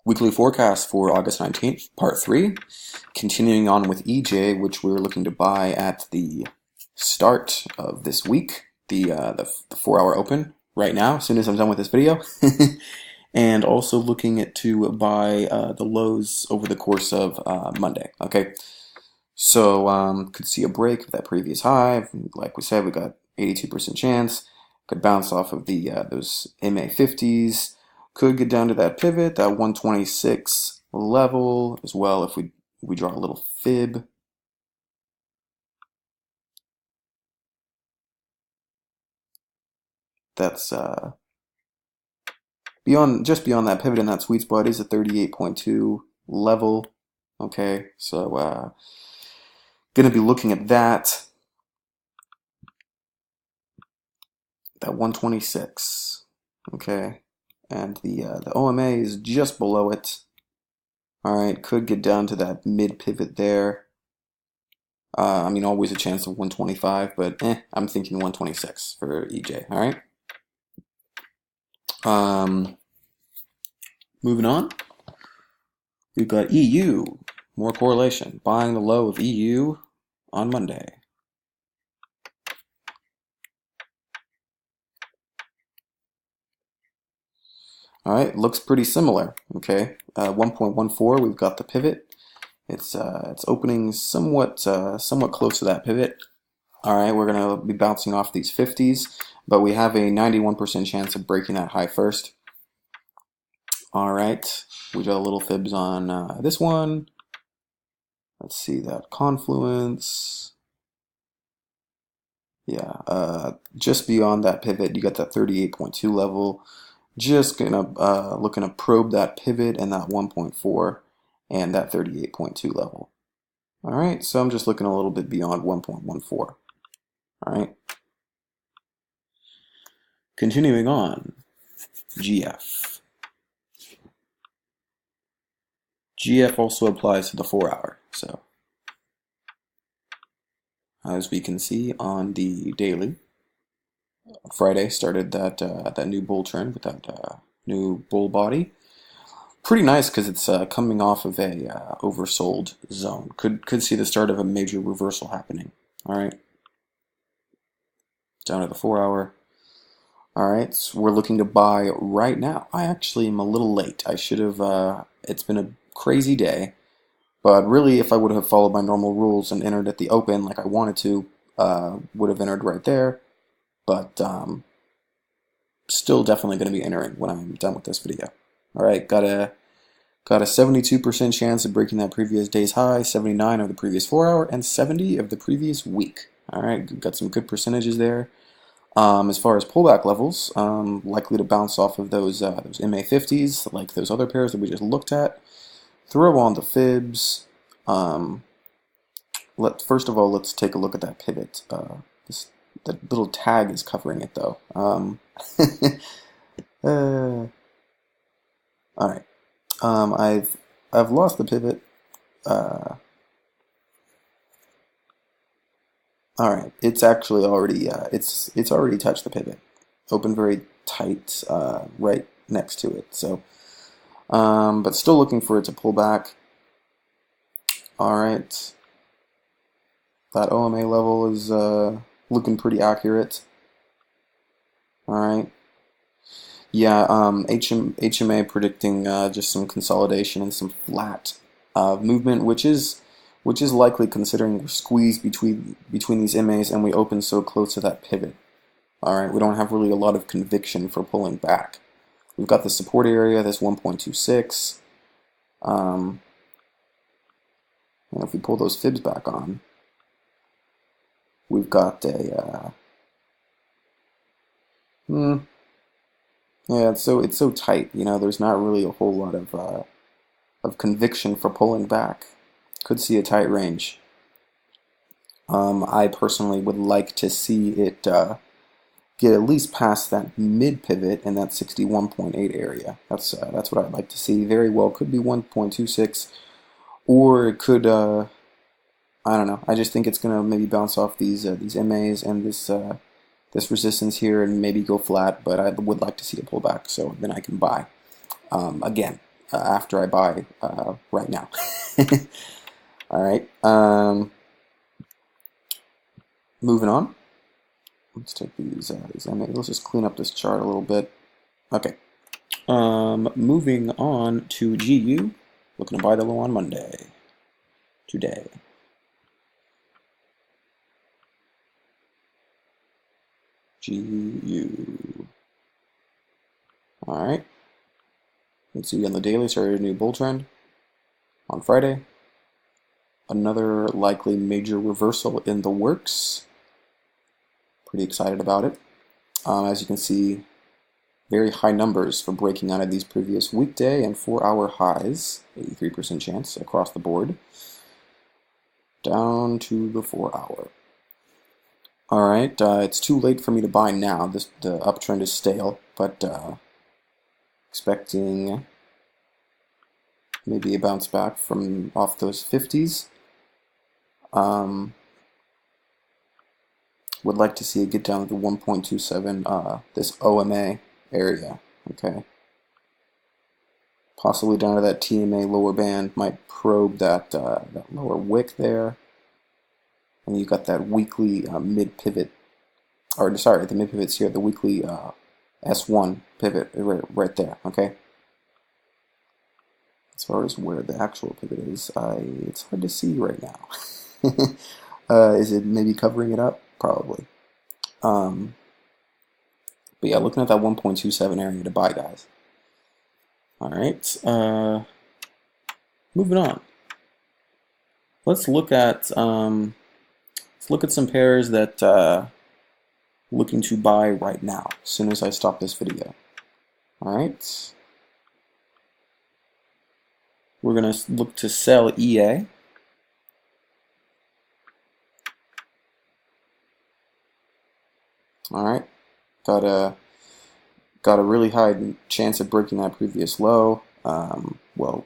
Weekly forecast for August 19th, part 3. Continuing on with EJ, which we're looking to buy at the start of this week, the 4 hour open right now, as soon as I'm done with this video. And also looking at to buy the lows over the course of Monday. Okay, so could see a break of that previous high. Like we said, we got 82% chance. Could bounce off of the those MA50s. Could get down to that pivot, that 126 level as well if we draw a little fib. That's just beyond that pivot in that sweet spot is a 38.2 level. Okay, so gonna be looking at that 126. Okay, and the OMA is just below it. All right, could get down to that mid pivot there. I mean, always a chance of 125, but I'm thinking 126 for EJ. All right. Moving on, we've got EU. More correlation. Buying the low of EU on Monday. All right, looks pretty similar. Okay, 1.14. We've got the pivot. It's opening somewhat close to that pivot. All right, we're gonna be bouncing off these 50s, but we have a 91% chance of breaking that high first. All right, we got a little fibs on this one. Let's see that confluence. Yeah, just beyond that pivot, you got that 38.2 level. Just gonna looking to probe that pivot and that 1.4 and that 38.2 level. All right, so I'm just looking a little bit beyond 1.14. All right. Continuing on, GF. GF also applies to the 4 hour. So as we can see on the daily, Friday started that new bull trend with that new bull body. Pretty nice because it's coming off of a oversold zone. Could see the start of a major reversal happening. All right, down to the 4 hour. All right, so we're looking to buy right now. I actually am a little late. I should have. It's been a crazy day, but really, if I would have followed my normal rules and entered at the open like I wanted to, would have entered right there. But still, definitely going to be entering when I'm done with this video. All right, got a 72% chance of breaking that previous day's high, 79 of the previous 4 hour, and 70 of the previous week. All right, got some good percentages there. As far as pullback levels, likely to bounce off of those MA50s, like those other pairs that we just looked at. Throw on the fibs. First of all, let's take a look at that pivot. The little tag is covering it though. All right. I've lost the pivot. All right, it's actually already it's already touched the pivot. Open very tight right next to it. So, but still looking for it to pull back. All right, that OMA level is looking pretty accurate. All right. Yeah, HMA predicting just some consolidation and some flat movement, which is likely considering we're squeezed between these MAs and we open so close to that pivot. All right, we don't have really a lot of conviction for pulling back. We've got the support area, this 1.26. And if we pull those fibs back on, we've got a yeah, it's so tight. You know, there's not really a whole lot of conviction for pulling back. Could see a tight range. I personally would like to see it get at least past that mid pivot in that 61.8 area. That's what I'd like to see. Very well could be 1.26, or it could I don't know. I just think it's gonna maybe bounce off these MAs and this resistance here and maybe go flat. But I would like to see a pullback so then I can buy. Again, after I buy right now. All right. Moving on. Let's take these let's just clean up this chart a little bit. Okay. Moving on to GU. Looking to buy the low on Monday. Today. GU. All right. Let's see on the daily. Started a new bull trend on Friday. Another likely major reversal in the works. Pretty excited about it. As you can see, very high numbers for breaking out of these previous weekday and 4-hour highs. 83% chance across the board. Down to the 4-hour. All right, it's too late for me to buy now. The uptrend is stale, but expecting maybe a bounce back from off those 50s. Would like to see it get down to the 1.27, this OMA area, okay? Possibly down to that TMA lower band, might probe that, that lower wick there. And you got that weekly mid-pivot, or sorry, the mid-pivot's here, the weekly S1 pivot right there, okay? As far as where the actual pivot is, it's hard to see right now. Is it maybe covering it up? Probably. But yeah, looking at that 1.27 area to buy, guys. All right. Moving on. Let's look at some pairs that looking to buy right now. As soon as I stop this video. All right. We're gonna look to sell EA. All right, got a really high chance of breaking that previous low. Well,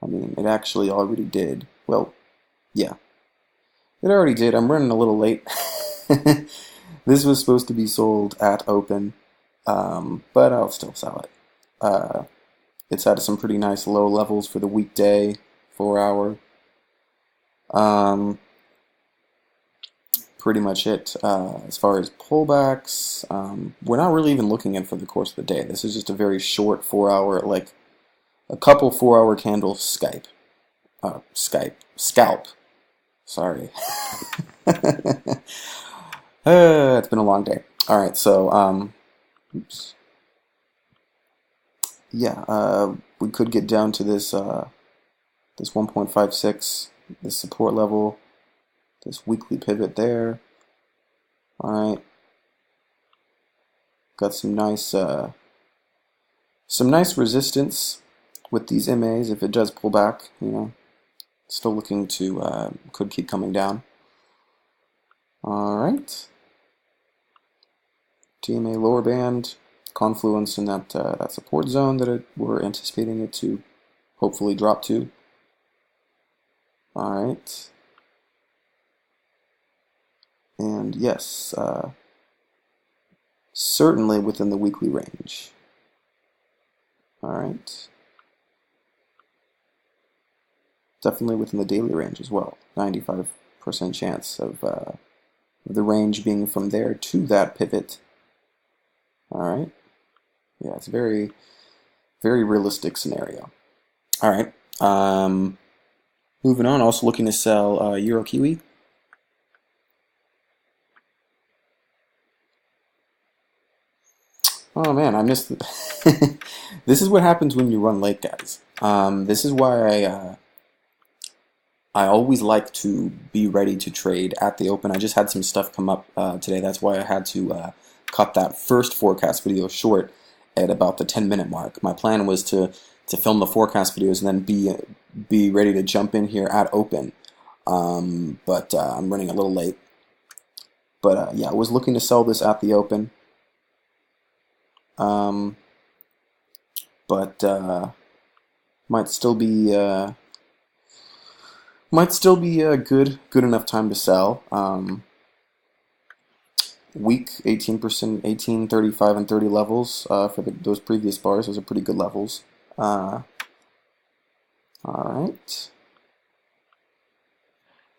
I mean, it actually already did. Well, yeah, it already did. I'm running a little late. This was supposed to be sold at open, but I'll still sell it. It's at some pretty nice low levels for the weekday, 4-hour. Pretty much it. As far as pullbacks, we're not really even looking in for the course of the day. This is just a very short 4-hour, like a couple 4-hour candles scalp. Sorry. It's been a long day. All right, so oops. Yeah, we could get down to this this 1.56, this support level. This weekly pivot there. All right. Got some nice resistance with these MAs if it does pull back. You know, still looking to could keep coming down. All right. TMA lower band, confluence in that that support zone that we're anticipating it to hopefully drop to. All right. And yes, certainly within the weekly range. All right. Definitely within the daily range as well. 95% chance of the range being from there to that pivot. All right. Yeah, it's a very, very realistic scenario. All right. Moving on, also looking to sell Euro Kiwi. Oh man, I missed it. This is what happens when you run late, guys. This is why I always like to be ready to trade at the open. I just had some stuff come up today. That's why I had to cut that first forecast video short at about the 10-minute mark. My plan was to film the forecast videos and then be ready to jump in here at open. But I'm running a little late. But yeah, I was looking to sell this at the open. But might still be a good enough time to sell. Weak 18%, 18, 35, and 30 levels for those previous bars. Those are pretty good levels. All right.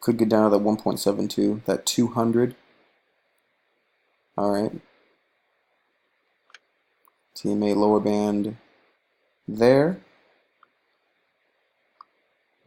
Could get down to that 1.72, that 200. All right. TMA lower band there.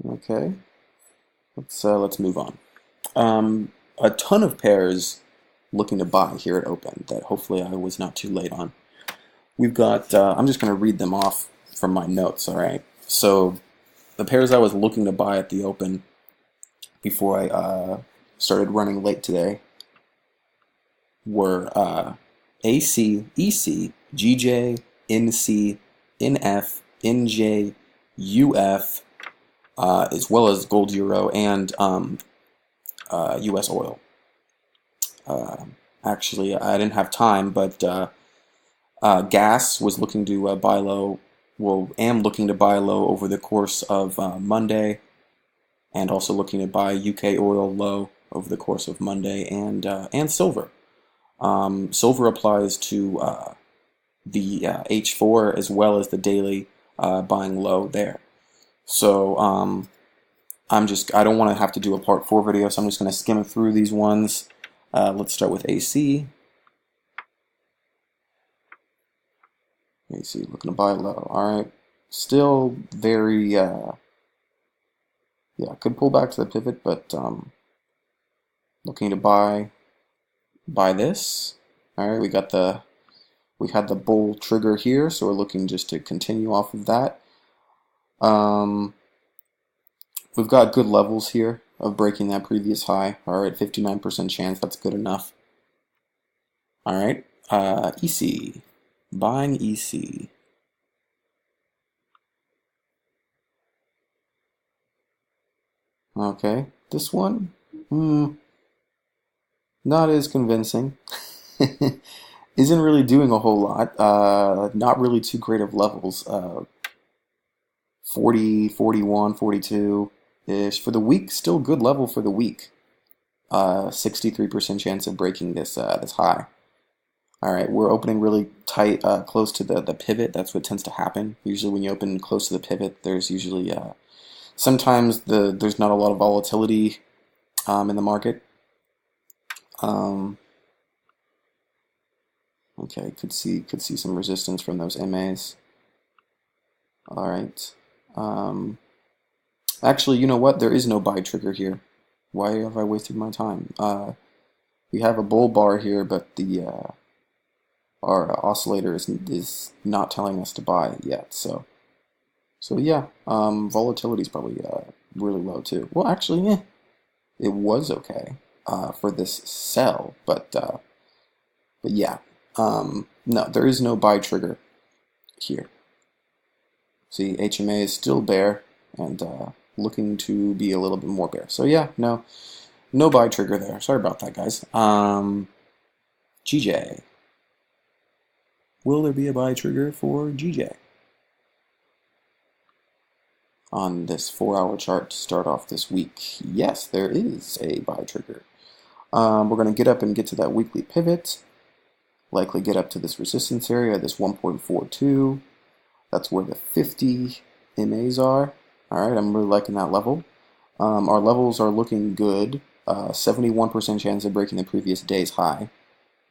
Okay. Let's move on. A ton of pairs looking to buy here at Open that hopefully I was not too late on. We've got, I'm just going to read them off from my notes, all right? So the pairs I was looking to buy at the Open before I started running late today were AC, EC, GJ, NC, NF, NJ, UF, as well as gold, euro, and US oil. Actually, I didn't have time, but gas was looking to buy low. Well, am looking to buy low over the course of Monday, and also looking to buy UK oil low over the course of Monday, and silver. Silver applies to the H4 as well as the daily buying low there. So I don't want to have to do a part 4 video, so I'm just going to skim through these ones. Let's start with AC. AC looking to buy low. All right, still very yeah, could pull back to the pivot, but looking to buy this. All right, we had the bull trigger here, so we're looking just to continue off of that. We've got good levels here of breaking that previous high. All right, 59% chance, that's good enough. All right, EC, buying EC. Okay, this one, not as convincing. Isn't really doing a whole lot. Not really too great of levels. 40, 41, 42-ish. For the week, still good level for the week. 63% chance of breaking this high. All right, we're opening really tight, close to the pivot. That's what tends to happen. Usually when you open close to the pivot, there's usually, sometimes there's not a lot of volatility in the market. Okay, could see some resistance from those MAs. All right. Actually, you know what? There is no buy trigger here. Why have I wasted my time? We have a bull bar here, but the our oscillator is not telling us to buy yet. So yeah, volatility is probably really low too. Well, actually, it was okay for this sell, but yeah, no, there is no buy trigger here. See, HMA is still bear and looking to be a little bit more bear. So yeah, no buy trigger there. Sorry about that, guys. GJ. Will there be a buy trigger for GJ? On this 4-hour chart to start off this week, yes, there is a buy trigger. We're going to get up and get to that weekly pivot. Likely get up to this resistance area, this 1.42. That's where the 50 MAs are. All right, I'm really liking that level. Our levels are looking good. 71% chance of breaking the previous day's high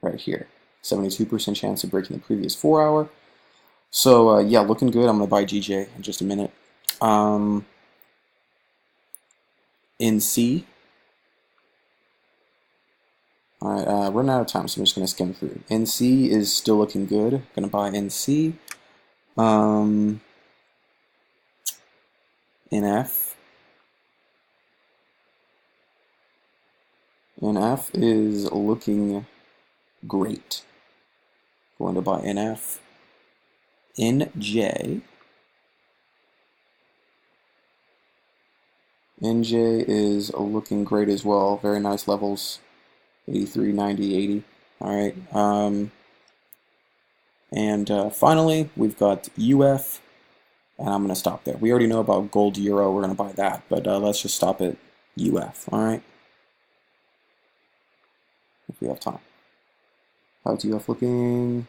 right here. 72% chance of breaking the previous 4-hour. So yeah, looking good. I'm going to buy GJ in just a minute. NC. All right, running out of time, so I'm just going to skim through. NC is still looking good. Going to buy NC. NF. NF is looking great. Going to buy NF. NJ. NJ is looking great as well. Very nice levels. 83, 90, 80. All right. And finally, we've got UF. And I'm going to stop there. We already know about gold, euro. We're going to buy that. But let's just stop at UF. All right. If we have time. How's UF looking?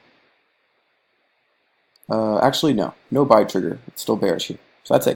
Actually, no buy trigger. It's still bearish here. So that's it.